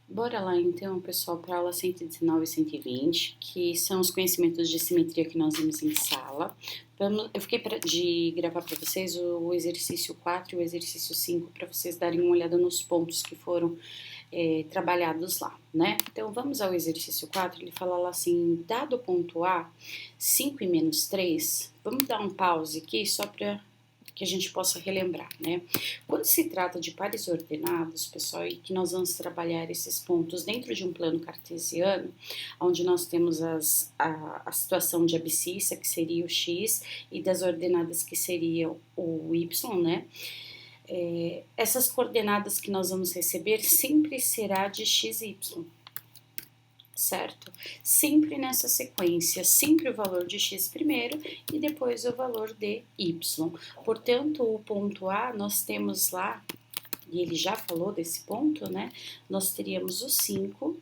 Bora lá então, pessoal, para a aula 119 e 120, que são os conhecimentos de simetria que nós vimos em sala. Eu fiquei de gravar para vocês o exercício 4 e o exercício 5, para vocês darem uma olhada nos pontos que foram trabalhados lá, né? Então, vamos ao exercício 4, ele fala lá assim, dado o ponto A, 5 e menos 3, vamos dar um pause aqui só para que a gente possa relembrar, né? Quando se trata de pares ordenados, pessoal, e que nós vamos trabalhar esses pontos dentro de um plano cartesiano, onde nós temos a situação de abscissa, que seria o x, e das ordenadas, que seria o y, né? Essas coordenadas que nós vamos receber sempre será de x, y, certo? Sempre nessa sequência, sempre o valor de x primeiro e depois o valor de y. Portanto, o ponto A, nós temos lá, e ele já falou desse ponto, né? Nós teríamos o 5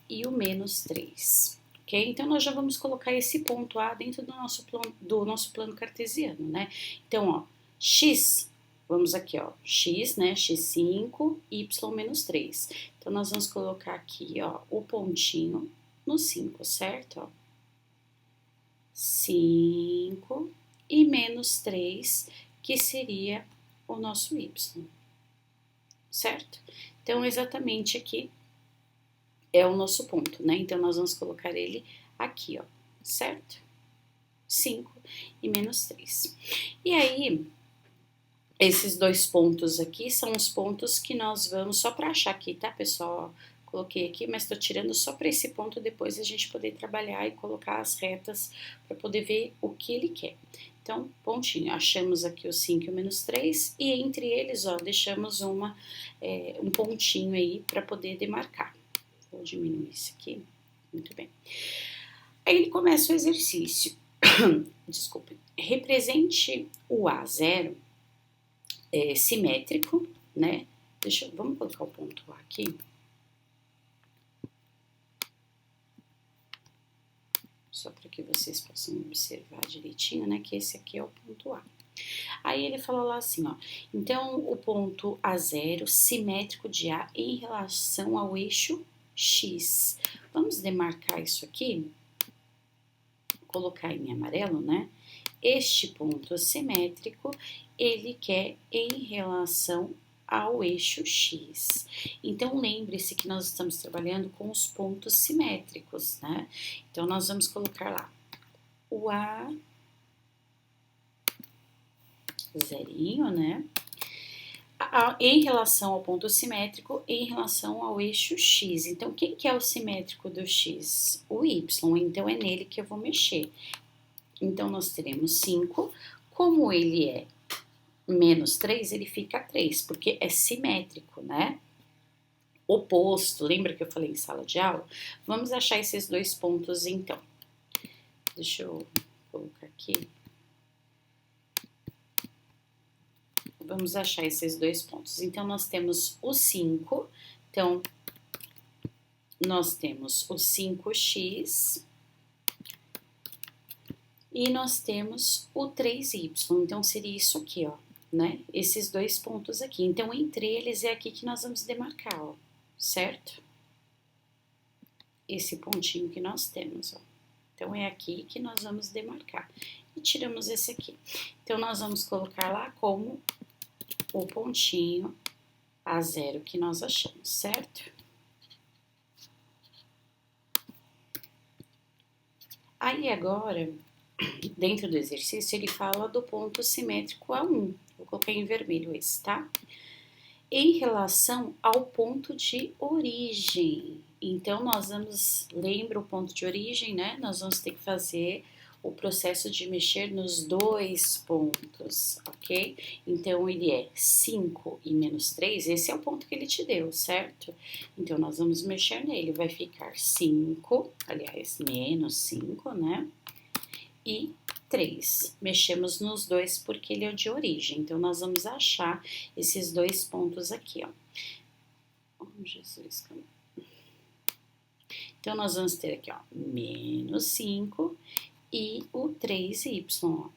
e o menos 3. Ok? Então, nós já vamos colocar esse ponto A dentro do nosso plano cartesiano, né? Então, ó, x, vamos aqui, ó, x, né, x5, y menos 3. Então, nós vamos colocar aqui, ó, o pontinho no 5, certo? Ó, 5 e menos 3, que seria o nosso y, certo? Então, exatamente aqui é o nosso ponto, né? Então, nós vamos colocar ele aqui, ó, certo? 5 e menos 3. E aí, esses dois pontos aqui são os pontos que nós vamos, só para achar aqui, tá, pessoal? Coloquei aqui, mas tô tirando só para esse ponto, depois a gente poder trabalhar e colocar as retas para poder ver o que ele quer. Então, pontinho, achamos aqui o 5 e o menos 3, e entre eles, ó, deixamos um pontinho aí para poder demarcar. Vou diminuir isso aqui, muito bem. Aí ele começa o exercício. Desculpe. Represente o A0 simétrico, né? Vamos colocar o ponto A aqui. Só para que vocês possam observar direitinho, né? Que esse aqui é o ponto A. Aí ele fala lá assim, ó. Então, o ponto A0 simétrico de A em relação ao eixo X. Vamos demarcar isso aqui. Colocar em amarelo, né? Este ponto simétrico, ele quer em relação ao eixo X. Então, lembre-se que nós estamos trabalhando com os pontos simétricos, né? Então, nós vamos colocar lá o A zerinho, né? Em relação ao ponto simétrico, em relação ao eixo X. Então, quem que é o simétrico do X? O Y. Então, é nele que eu vou mexer. Então, nós teremos 5. Como ele é menos 3, ele fica 3, porque é simétrico, né? Oposto, lembra que eu falei em sala de aula? Vamos achar esses dois pontos, então. Deixa eu colocar aqui. Vamos achar esses dois pontos. Então, nós temos o 5. Então, nós temos o 5x e nós temos o 3y. Então, seria isso aqui, ó, né? Esses dois pontos aqui. Então, entre eles é aqui que nós vamos demarcar, ó, certo? Esse pontinho que nós temos, ó. Então, é aqui que nós vamos demarcar. E tiramos esse aqui. Então, nós vamos colocar lá como o pontinho A0 que nós achamos, certo? Aí, agora, dentro do exercício, ele fala do ponto simétrico A1. Vou colocar em vermelho esse, tá? Em relação ao ponto de origem. Então, lembra o ponto de origem, né? Nós vamos ter que fazer o processo de mexer nos dois pontos, ok? Então, ele é 5 e menos 3, esse é o ponto que ele te deu, certo? Então, nós vamos mexer nele, vai ficar 5, aliás, menos 5, né? E 3. Mexemos nos dois porque ele é o de origem. Então, nós vamos achar esses dois pontos aqui, ó. Oh, Jesus, calma. Então, nós vamos ter aqui, ó, menos 5 e o 3y, ó,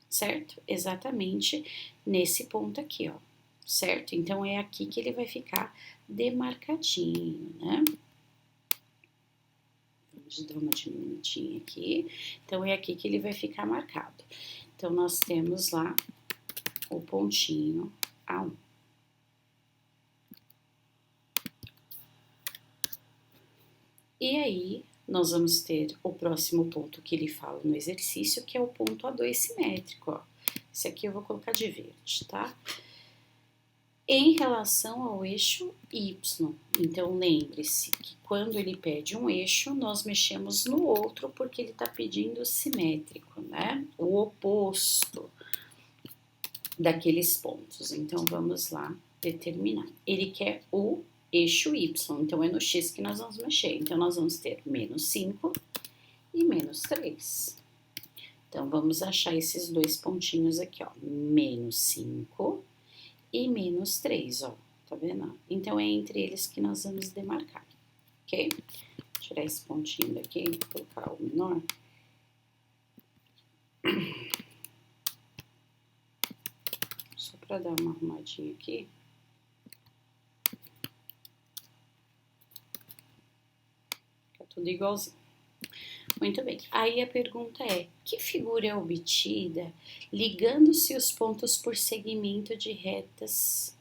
certo? Exatamente nesse ponto aqui, ó, certo? Então, é aqui que ele vai ficar demarcadinho, né? Vamos dar uma diminuidinha aqui. Então, é aqui que ele vai ficar marcado. Então, nós temos lá o pontinho A1. E aí, nós vamos ter o próximo ponto que ele fala no exercício, que é o ponto A2 simétrico, ó. Esse aqui eu vou colocar de verde, tá? Em relação ao eixo Y. Então, lembre-se que quando ele pede um eixo, nós mexemos no outro porque ele está pedindo simétrico, né? O oposto daqueles pontos. Então, vamos lá determinar. Ele quer o eixo Y, então é no X que nós vamos mexer. Então, nós vamos ter menos 5 e menos 3. Então, vamos achar esses dois pontinhos aqui, ó. Menos 5 e menos 3, ó. Tá vendo? Então, é entre eles que nós vamos demarcar, ok? Vou tirar esse pontinho daqui, vou colocar o menor. Só para dar uma arrumadinha aqui. Fica tudo igualzinho. Muito bem. Aí a pergunta é: que figura é obtida ligando-se os pontos por segmento de retas,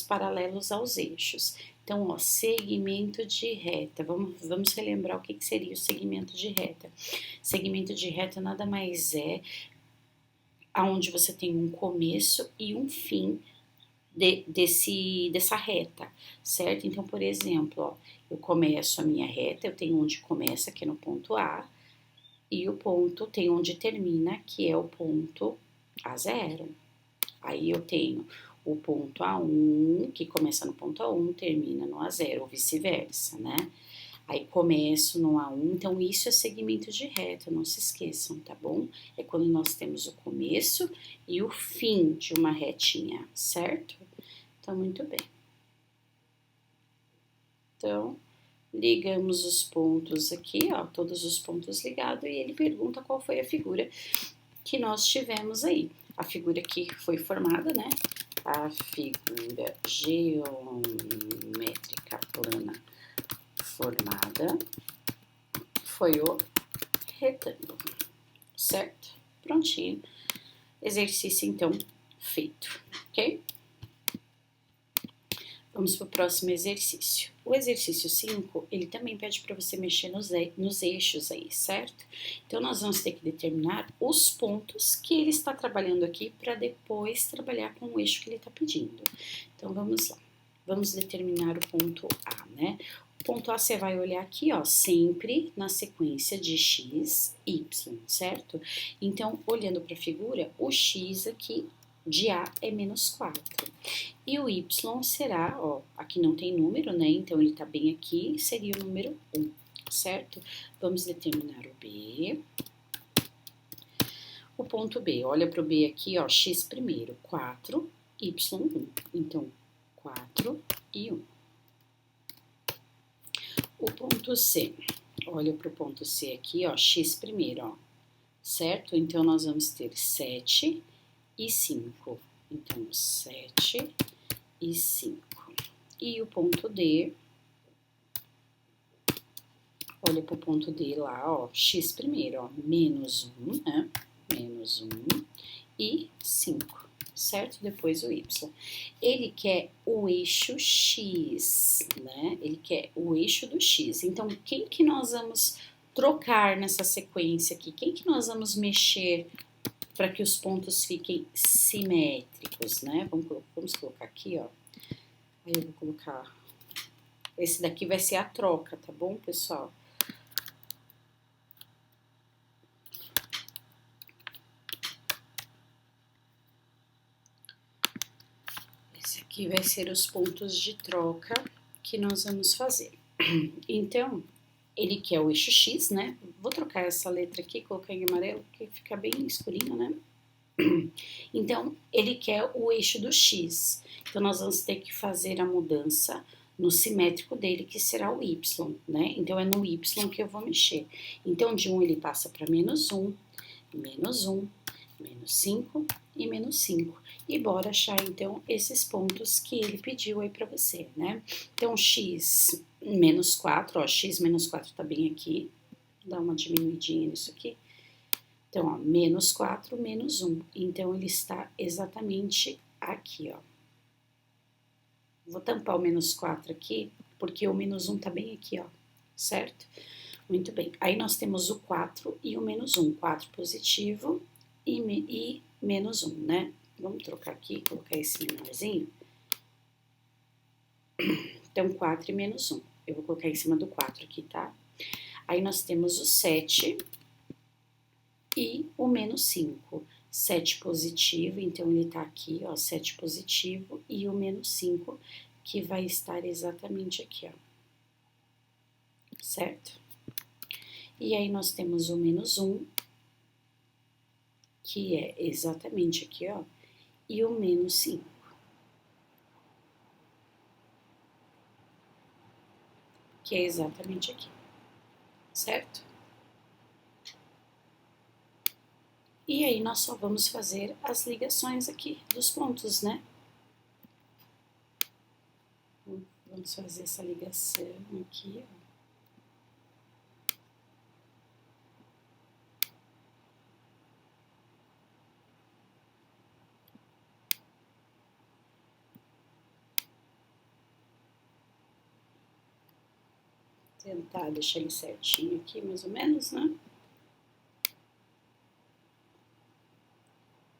paralelos aos eixos? Então, ó, segmento de reta. Vamos relembrar o que seria o segmento de reta. Segmento de reta nada mais é aonde você tem um começo e um fim dessa reta, certo? Então, por exemplo, ó, eu começo a minha reta, eu tenho onde começa, que é no ponto A, e o ponto tem onde termina, que é o ponto A0. Aí eu tenho o ponto A1, que começa no ponto A1, termina no A0, ou vice-versa, né? Aí começo no A1, então isso é segmento de reta, não se esqueçam, tá bom? É quando nós temos o começo e o fim de uma retinha, certo? Então, muito bem. Então, ligamos os pontos aqui, ó, todos os pontos ligados, e ele pergunta qual foi a figura que nós tivemos aí. A figura que foi formada, né? A figura geométrica plana formada foi o retângulo, certo? Prontinho. Exercício, então, feito, ok? Vamos para o próximo exercício. O exercício 5, ele também pede para você mexer nos eixos aí, certo? Então, nós vamos ter que determinar os pontos que ele está trabalhando aqui para depois trabalhar com o eixo que ele está pedindo. Então, vamos lá. Vamos determinar o ponto A, né? O ponto A você vai olhar aqui, ó, sempre na sequência de x, y, certo? Então, olhando para a figura, o x aqui de A é menos 4. E o Y será, ó, aqui não tem número, né? Então, ele tá bem aqui, seria o número 1, certo? Vamos determinar o B. O ponto B, olha pro B aqui, ó, x primeiro, 4, Y1. Então, 4 e 1. O ponto C, olha pro ponto C aqui, ó, x primeiro, ó, certo? Então, nós vamos ter 7 e 5. Então, 7 e 5. E o ponto D, olha para o ponto D lá, ó, x primeiro, ó, menos 1, né? Menos 1 e 5, certo? Depois o Y. Ele quer o eixo X, né? Ele quer o eixo do X. Então, quem que nós vamos trocar nessa sequência aqui? Quem que nós vamos mexer para que os pontos fiquem simétricos, né? Vamos colocar aqui, ó. Aí eu vou colocar... Esse daqui vai ser a troca, tá bom, pessoal? Esse aqui vai ser os pontos de troca que nós vamos fazer. Então, ele quer o eixo X, né? Vou trocar essa letra aqui, colocar em amarelo, porque fica bem escurinho, né? Então, ele quer o eixo do X. Então, nós vamos ter que fazer a mudança no simétrico dele, que será o Y, né? Então, é no Y que eu vou mexer. Então, de 1 ele passa para menos 1, menos 1, menos 5 e menos 5. E bora achar, então, esses pontos que ele pediu aí pra você, né? Então, x menos 4, ó, x menos 4 tá bem aqui. Dá uma diminuidinha nisso aqui. Então, ó, menos 4, menos 1. Então, ele está exatamente aqui, ó. Vou tampar o menos 4 aqui, porque o menos 1 tá bem aqui, ó, certo? Muito bem. Aí, nós temos o 4 e o menos 1. 4 positivo e menos 1, né? Vamos trocar aqui, colocar esse menorzinho. Então, 4 e menos 1. Eu vou colocar em cima do 4 aqui, tá? Aí, nós temos o 7 e o menos 5. 7 positivo, então ele tá aqui, ó, 7 positivo, e o menos 5, que vai estar exatamente aqui, ó. Certo? E aí, nós temos o menos 1, que é exatamente aqui, ó, e o menos 5. Que é exatamente aqui, certo? E aí, nós só vamos fazer as ligações aqui dos pontos, né? Vamos fazer essa ligação aqui, ó. Tentar deixar ele certinho aqui, mais ou menos, né?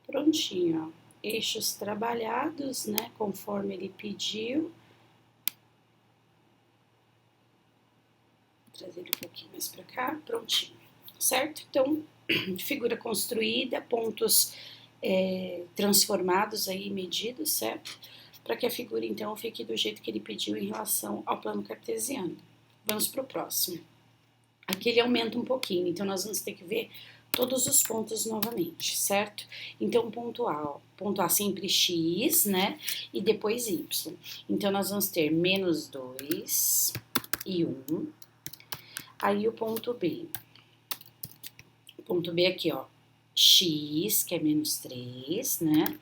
Prontinho, ó. Eixos trabalhados, né? Conforme ele pediu. Vou trazer ele um pouquinho mais pra cá, prontinho. Certo? Então, figura construída, pontos transformados aí, medidos, certo? Para que a figura, então, fique do jeito que ele pediu em relação ao plano cartesiano. Vamos pro próximo. Aqui ele aumenta um pouquinho, então nós vamos ter que ver todos os pontos novamente, certo? Então, ponto A sempre x, né? E depois y. Então, nós vamos ter menos 2 e 1. Aí, o ponto B. O ponto B aqui, ó, x, que é menos 3, né?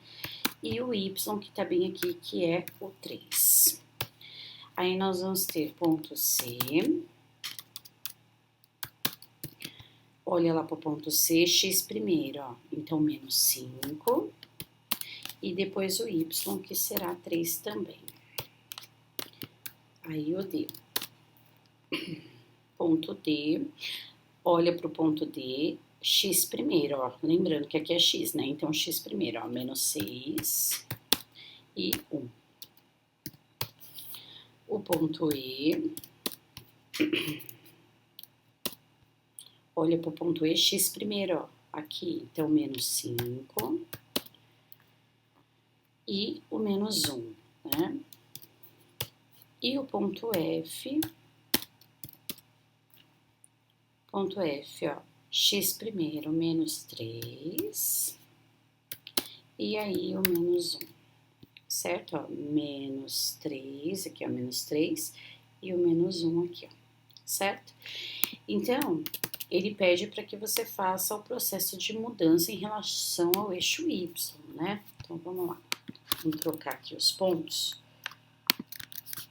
E o y, que tá bem aqui, que é o 3. Aí, nós vamos ter ponto C. Olha lá para o ponto C, x primeiro, ó. Então, menos 5. E depois o y, que será 3 também. Aí, o D. Ponto D. Olha para o ponto D, x primeiro, ó. Lembrando que aqui é x, né? Então, x primeiro, ó. Menos 6 e 1. O ponto E. Olha para o ponto E, x primeiro, ó. Aqui, então, menos 5 e o menos 1, né? E o ponto F, ó, x primeiro, menos 3, e aí o menos 1, certo? Ó, menos 3, aqui ó, menos 3, e o menos 1 aqui, ó, certo? Então, ele pede para que você faça o processo de mudança em relação ao eixo y, né? Então, vamos lá. Vamos trocar aqui os pontos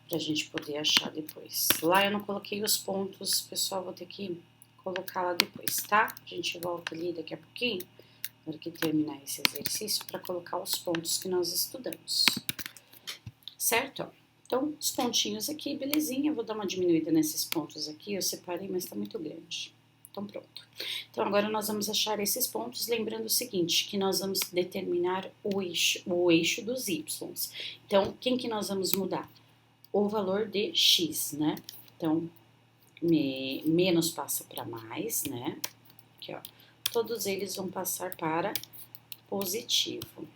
pra gente poder achar depois. Lá eu não coloquei os pontos, pessoal, vou ter que colocar lá depois, tá? A gente volta ali daqui a pouquinho, na hora que terminar esse exercício, para colocar os pontos que nós estudamos. Certo? Então, os pontinhos aqui, belezinha. Eu vou dar uma diminuída nesses pontos aqui, eu separei, mas tá muito grande. Então, pronto. Então, agora nós vamos achar esses pontos, lembrando o seguinte, que nós vamos determinar o eixo dos y. Então, quem que nós vamos mudar? O valor de x, né? Então, menos passa para mais, né? Aqui, ó. Todos eles vão passar para positivo,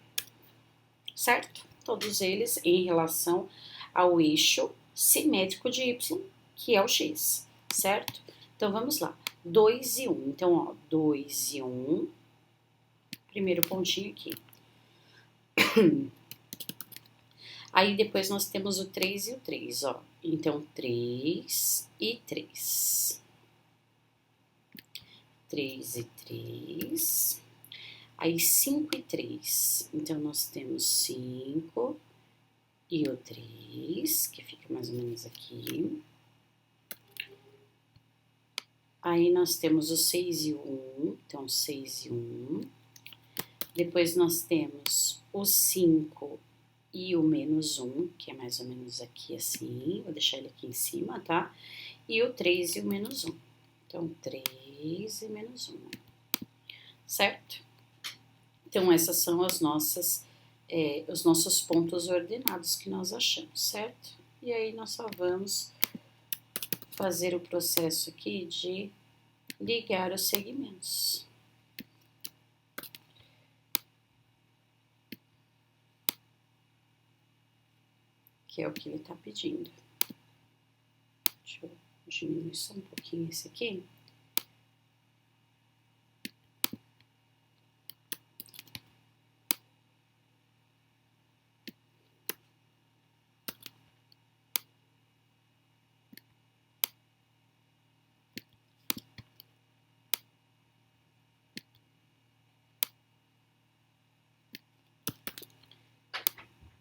certo? Todos eles em relação ao eixo simétrico de y, que é o x, certo? Então, vamos lá. 2 e 1. Então, ó, 2 e 1. Primeiro pontinho aqui. Aí, depois, nós temos o 3 e o 3, ó. Então, 3 e 3. 3 e 3. Aí 5 e 3. Então, nós temos 5 e o 3, que fica mais ou menos aqui. Aí, nós temos o 6 e o 1, então 6 e 1. Depois, nós temos o 5 e o menos 1, que é mais ou menos aqui assim. Vou deixar ele aqui em cima, tá? E o 3 e o menos 1. Então, 3 e menos 1, certo? Então, essas são as nossas, os nossos pontos ordenados que nós achamos, certo? E aí, nós só vamos fazer o processo aqui de ligar os segmentos. Que é o que ele está pedindo. Deixa eu diminuir só um pouquinho esse aqui.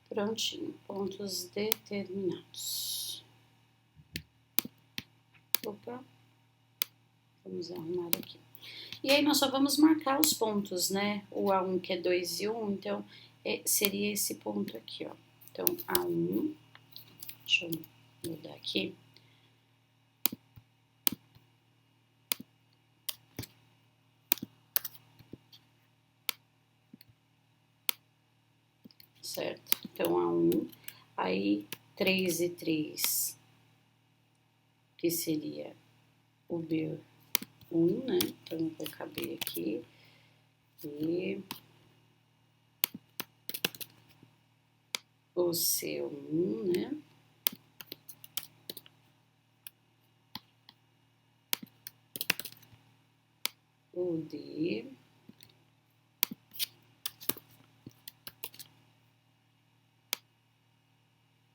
Prontinho, pontos determinados. Opa, vamos arrumar aqui. E aí, nós só vamos marcar os pontos, né? O A1 que é 2 e 1, então, seria esse ponto aqui, ó. Então, A1, deixa eu mudar aqui. Certo? Então, A1, aí 3 e 3, que seria o B1, né? Então, eu vou caber aqui. E o C1, né? O D.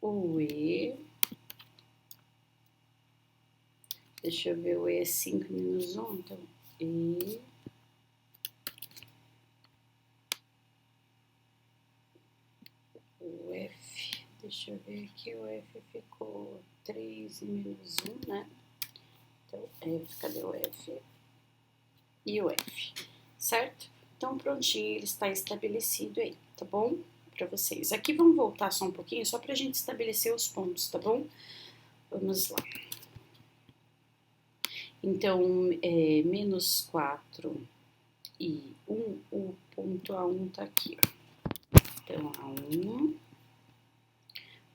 O E. Deixa eu ver, o E é 5 menos 1, então E. O F, deixa eu ver aqui, o F ficou 3 e menos 1, né? Então, F, cadê o F? E o F, certo? Então, prontinho, ele está estabelecido aí, tá bom? Para vocês. Aqui vamos voltar só um pouquinho, só para a gente estabelecer os pontos, tá bom? Vamos lá. Então, menos 4 e 1, o ponto A1 tá aqui, ó. Então, A1,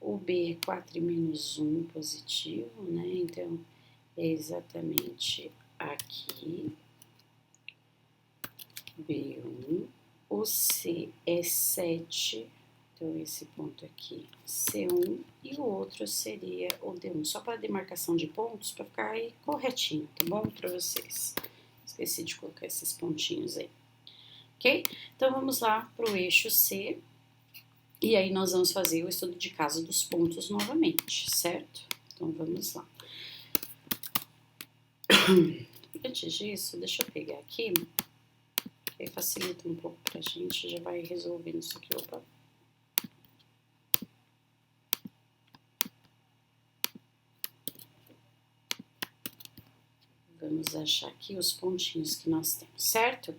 o B é 4 e menos 1 positivo, né? Então, é exatamente aqui, B1. O C é 7, então esse ponto aqui, C1, e o outro seria o D1, só para demarcação de pontos, para ficar aí corretinho, tá bom? Para vocês. Esqueci de colocar esses pontinhos aí, ok? Então, vamos lá para o eixo C, e aí nós vamos fazer o estudo de caso dos pontos novamente, certo? Então, vamos lá. Antes disso, deixa eu pegar aqui, que aí facilita um pouco pra gente, já vai resolvendo isso aqui, opa. Vamos achar aqui os pontinhos que nós temos, certo?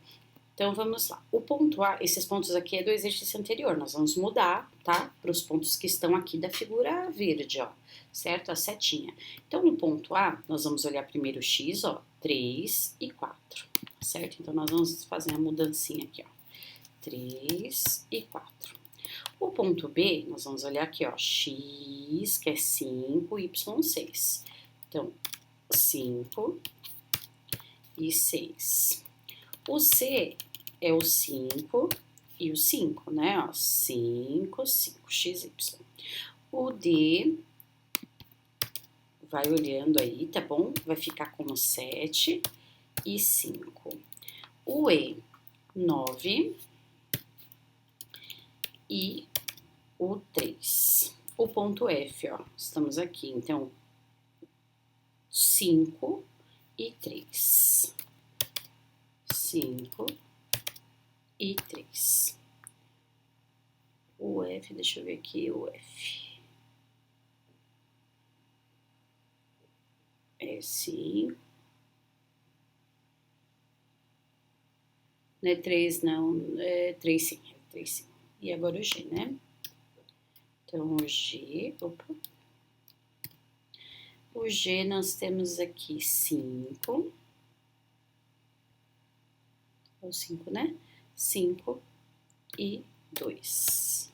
Então, vamos lá. O ponto A, esses pontos aqui é do exercício anterior, nós vamos mudar, tá? Para os pontos que estão aqui da figura verde, ó, certo? A setinha. Então, no ponto A, nós vamos olhar primeiro o X, ó, 3 e 4, certo? Então, nós vamos fazer a mudancinha aqui, ó, 3 e 4. O ponto B, nós vamos olhar aqui, ó, X, que é 5, Y, 6. Então, 5 e 6. O C é o 5 e o 5, né? Ó, 5, 5, XY. O D, vai olhando aí, tá bom? Vai ficar como 7 e 5. O E, 9 e o 3. O ponto F, ó, estamos aqui, então, 5 e 3. 5 e 3. O F, deixa eu ver aqui, o F. É 5. Não é 3, não. É 3 sim. É 3 sim. E agora o G, né? Então, o G... Opa. O G nós temos aqui 5. Ou 5, né? 5 e 2.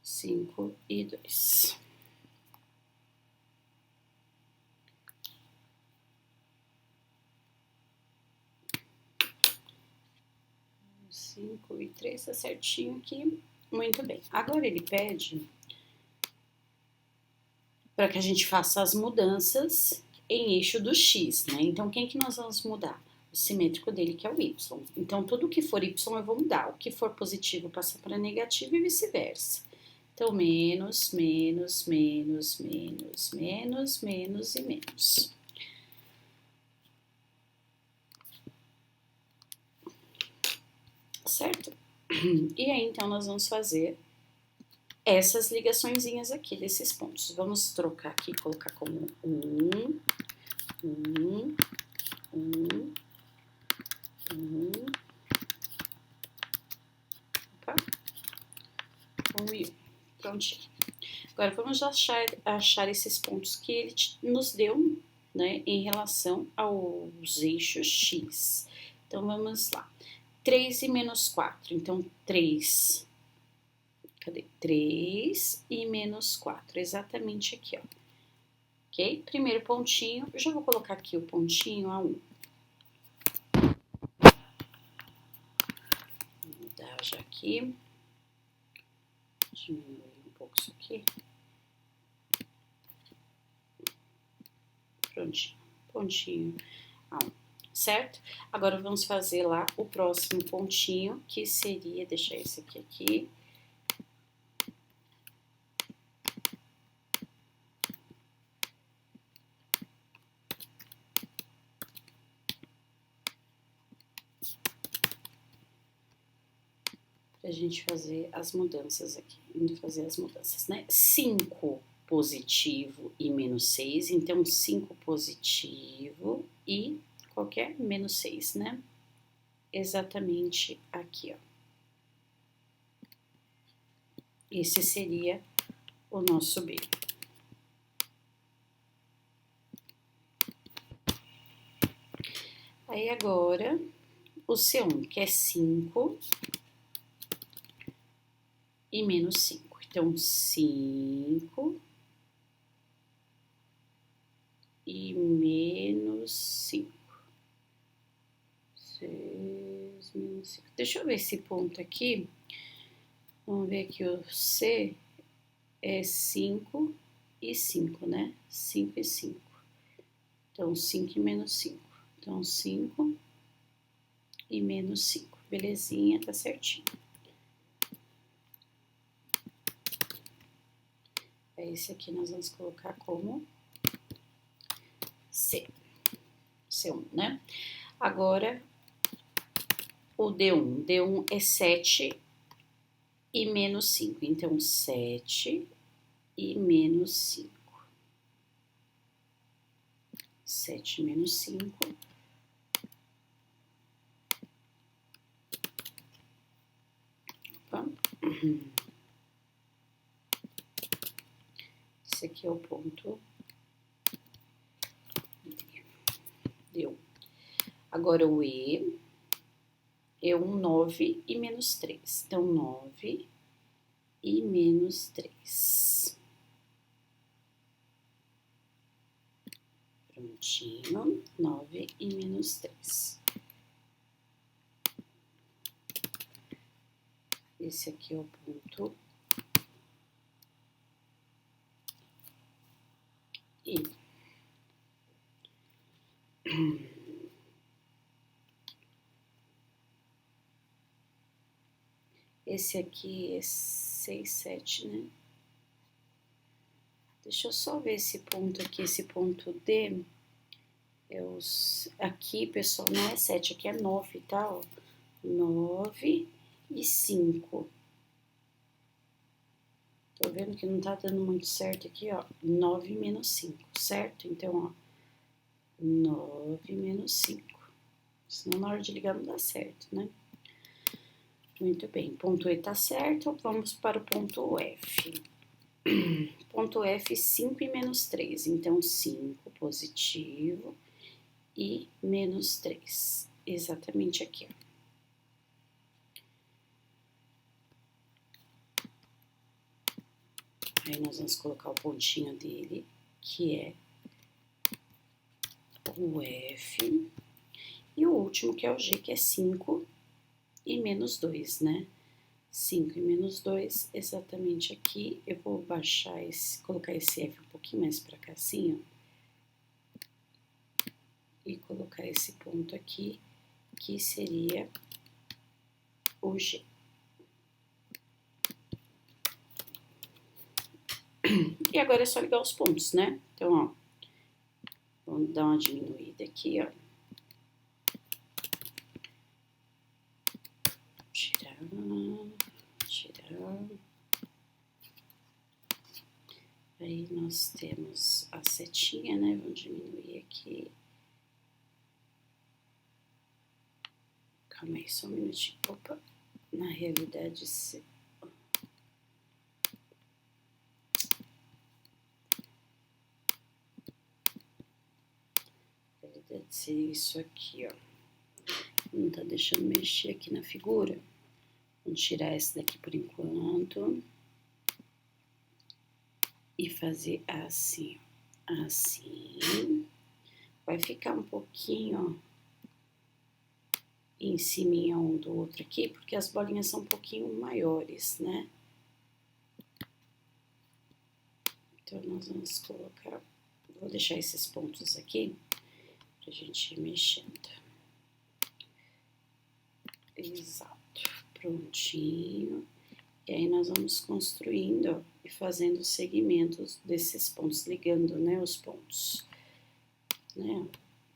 5 e 2. 5 e 3, tá certinho aqui. Muito bem. Agora ele pede para que a gente faça as mudanças em eixo do X, né? Então, quem que nós vamos mudar? O simétrico dele, que é o Y. Então, tudo que for Y eu vou mudar. O que for positivo passa para negativo e vice-versa. Então, menos, menos, menos, menos, menos, menos e menos. Certo? E aí, então, nós vamos fazer essas ligaçõezinhas aqui desses pontos. Vamos trocar aqui, colocar como 1, 1, 1, 1, opa, 1 e 1. Prontinho. Agora, vamos achar esses pontos que ele nos deu, né, em relação aos eixos X. Então, vamos lá. 3 e menos 4. Então, 3. Cadê? 3 e menos 4. Exatamente aqui, ó. Ok? Primeiro pontinho. Eu já vou colocar aqui o pontinho a 1. Vou mudar já aqui. Diminuir um pouco isso aqui. Prontinho. Pontinho a 1. Certo? Agora, vamos fazer lá o próximo pontinho, que seria, deixar esse aqui. Pra gente fazer as mudanças aqui. Indo fazer as mudanças, né? 5 positivo e menos 6. Então, 5 positivo e qualquer menos 6, né? Exatamente aqui, ó. Esse seria o nosso B. Aí, agora, o C1, que é 5 e menos 5. Então, 5 e menos 5. 6 menos 5. Deixa eu ver esse ponto aqui. Vamos ver aqui o C é 5 e 5, né? 5 e 5. Então, 5 e menos 5. Então, 5 e menos 5. Belezinha, tá certinho. Esse aqui nós vamos colocar como C. C1, né? Agora, o D1. D1 é 7 e menos 5. Então, 7 e menos 5. 7 menos 5. Opa. Esse aqui é o ponto D1. Agora, o E é 9 e menos 3. Então, 9 e menos 3. Prontinho. 9 e menos 3. Esse aqui é o ponto I. Esse aqui é 6, 7, né? Deixa eu só ver esse ponto aqui, esse ponto D. Aqui, pessoal, não é 7, aqui é 9, tá? Ó, 9 e 5. Tô vendo que não tá dando muito certo aqui, ó. 9 menos 5, certo? Então, ó, 9 menos 5. Senão na hora de ligar não dá certo, né? Muito bem, ponto E tá certo, vamos para o ponto F. Ponto F, 5 e menos 3, então 5 positivo e menos 3, exatamente aqui, ó. Aí nós vamos colocar o pontinho dele, que é o F, e o último que é o G, que é 5 e menos 2, né? 5 e menos 2, exatamente aqui. Eu vou baixar colocar esse F um pouquinho mais pra cá, assim, ó. E colocar esse ponto aqui, que seria o G. E agora é só ligar os pontos, né? Então, ó, vamos dar uma diminuída aqui, ó. Tirar. Aí nós temos a setinha, né? Vamos diminuir aqui. Calma aí, só um minutinho. Opa, na realidade, deve ser isso aqui, ó. Não tá deixando mexer aqui na figura. Vamos tirar esse daqui por enquanto. E fazer assim, assim. Vai ficar um pouquinho, ó, em cima um do outro aqui, porque as bolinhas são um pouquinho maiores, né? Então, nós vamos colocar... Vou deixar esses pontos aqui pra gente ir mexendo. Exato. Prontinho. E aí, nós vamos construindo, ó, e fazendo os segmentos desses pontos, ligando, né, os pontos. Né?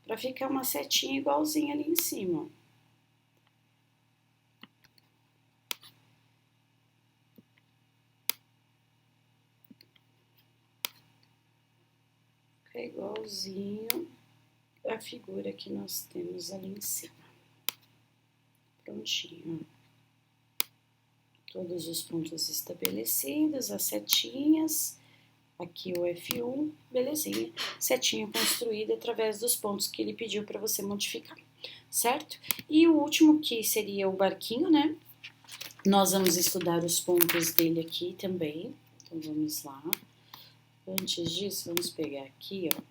Pra ficar uma setinha igualzinha ali em cima, ó. É igualzinho a figura que nós temos ali em cima. Prontinho. Todos os pontos estabelecidos, as setinhas. Aqui o F1, belezinha. Setinha construída através dos pontos que ele pediu para você modificar, certo? E o último que seria o barquinho, né? Nós vamos estudar os pontos dele aqui também. Então, vamos lá. Antes disso, vamos pegar aqui, ó.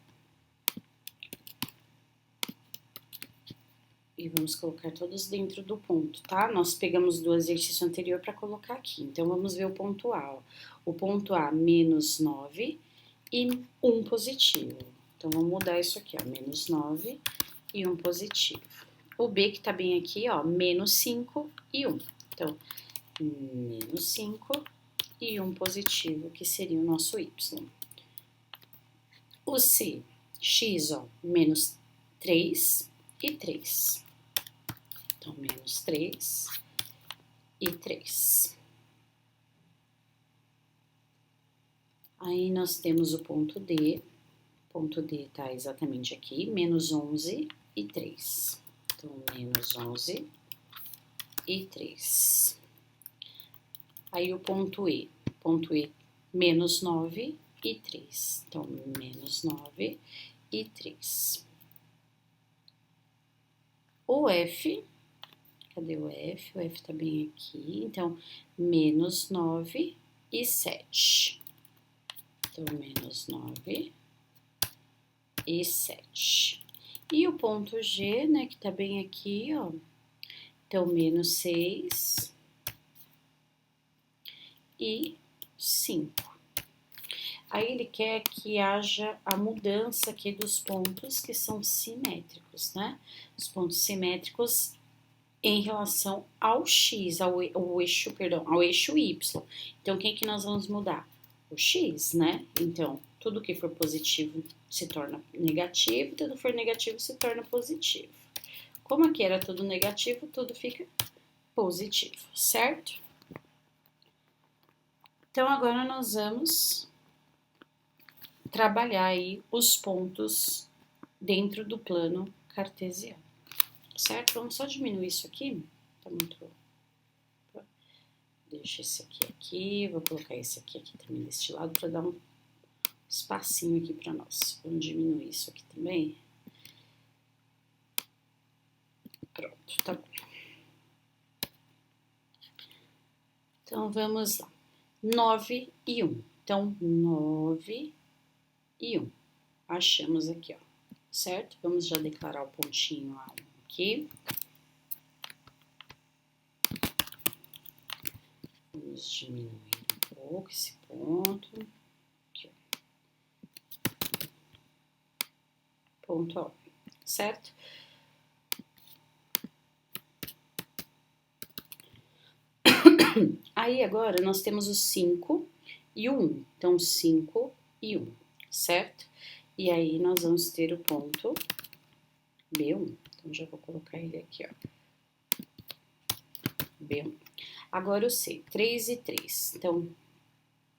E vamos colocar todos dentro do ponto, tá? Nós pegamos do exercício anterior para colocar aqui. Então, vamos ver o ponto A, ó. O ponto A, menos 9 e 1 positivo. Então, vamos mudar isso aqui, ó. Menos 9 e 1 positivo. O B, que tá bem aqui, ó, menos 5 e 1. Então, menos 5 e 1 positivo, que seria o nosso Y. O C, X, ó, menos 3 e 3. Então, menos 3 e 3. Aí, nós temos o ponto D. O ponto D tá exatamente aqui, menos 11 e 3. Então, menos 11 e 3. Aí, o ponto E. Ponto E, menos 9 e 3. Então, menos 9 e 3. O F, cadê o F? O F tá bem aqui. Então, menos 9 e 7. Então, menos 9 e 7. E o ponto G, né, que tá bem aqui, ó. Então, menos 6 e 5. Aí, ele quer que haja a mudança aqui dos pontos que são simétricos, né? Os pontos simétricos em relação ao X, ao eixo Y. Então, quem que nós vamos mudar? O X, né? Então, Tudo que for positivo se torna negativo, tudo que for negativo se torna positivo. Como aqui era tudo negativo, tudo fica positivo, certo? Então, agora nós vamos trabalhar aí os pontos dentro do plano cartesiano, certo? Vamos só diminuir isso aqui, tá muito... Deixa esse aqui, vou colocar esse aqui também deste lado para dar um espacinho aqui para nós. Vamos diminuir isso aqui também. Pronto, tá bom. Então, vamos lá. 9 e 1. Então, 9 e 1. Achamos aqui, ó, certo? Vamos já declarar o pontinho A1 aqui. Vamos diminuir um pouco esse ponto. Aqui, ó. Ponto A1, certo? Aí, agora, nós temos o 5 e o 1. Então, 5 e 1, certo? E aí, nós vamos ter o ponto B1. Então, já vou colocar ele aqui, ó. B1. Agora, o C, 3 e 3. Então,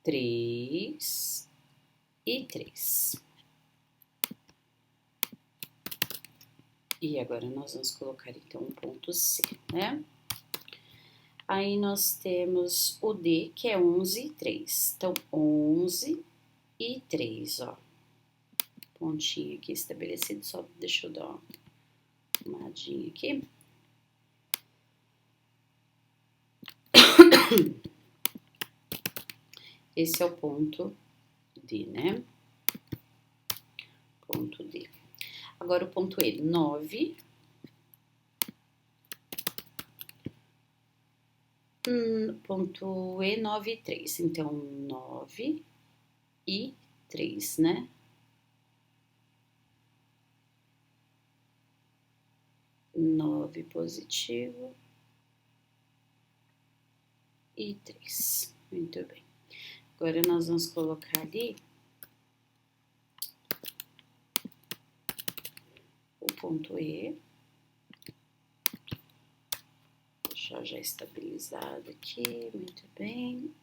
3 e 3. E agora, nós vamos colocar, então, o ponto C, né? Aí, nós temos o D, que é 11 e 3. Então, 11 e 3, ó. Pontinho aqui estabelecido, só deixa eu dar uma arrumadinha aqui. Esse é o ponto D, né? Ponto D. Agora, o ponto E, 9. Ponto E, 9 e 3. Então, 9 e 3, né? Nove positivo e 3. Muito bem. Agora, nós vamos colocar ali o ponto E. Deixar já estabilizado aqui, muito bem.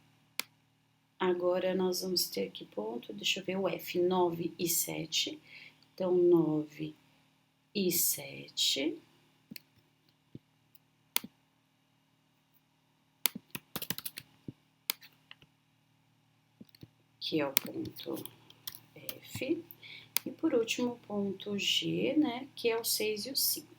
Agora, nós vamos ter que ponto, deixa eu ver o F, 9 e 7. Então, 9 e 7. Que é o ponto F. E por último, o ponto G, né? Que é o 6 e o 5.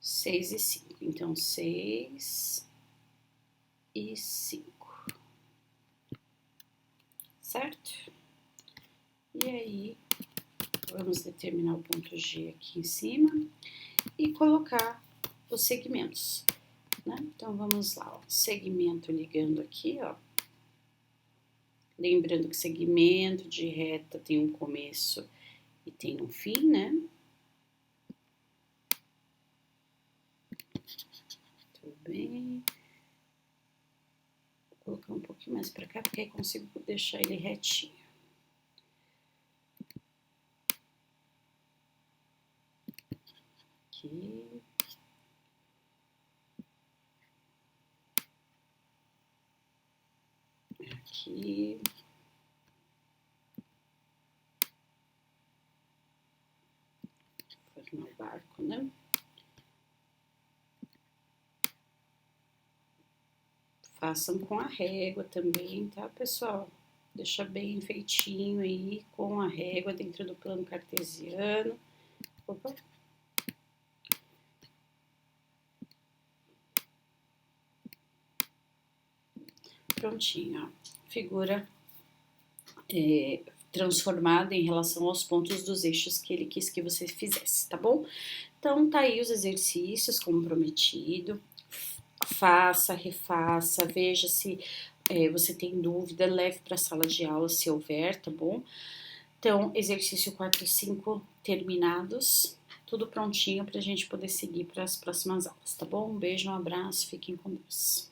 6 e 5. Então, 6 e 5. Certo? E aí, vamos determinar o ponto G aqui em cima e colocar os segmentos, né? Então, vamos lá, ó. Segmento ligando aqui, ó. Lembrando que segmento de reta tem um começo e tem um fim, né? Tudo bem. Vou colocar um pouquinho mais pra cá, porque aí consigo deixar ele retinho. Aqui. Aqui. Formar o barco, né? Façam com a régua também, tá, pessoal? Deixa bem feitinho aí, com a régua dentro do plano cartesiano. Opa. Prontinho, ó. Figura transformada em relação aos pontos dos eixos que ele quis que você fizesse, tá bom? Então, tá aí os exercícios como prometido. Faça, refaça, veja se você tem dúvida, leve para a sala de aula se houver, tá bom? Então, exercício 4 e 5 terminados. tudo prontinho pra gente poder seguir para as próximas aulas, tá bom? Um beijo, um abraço, fiquem com Deus.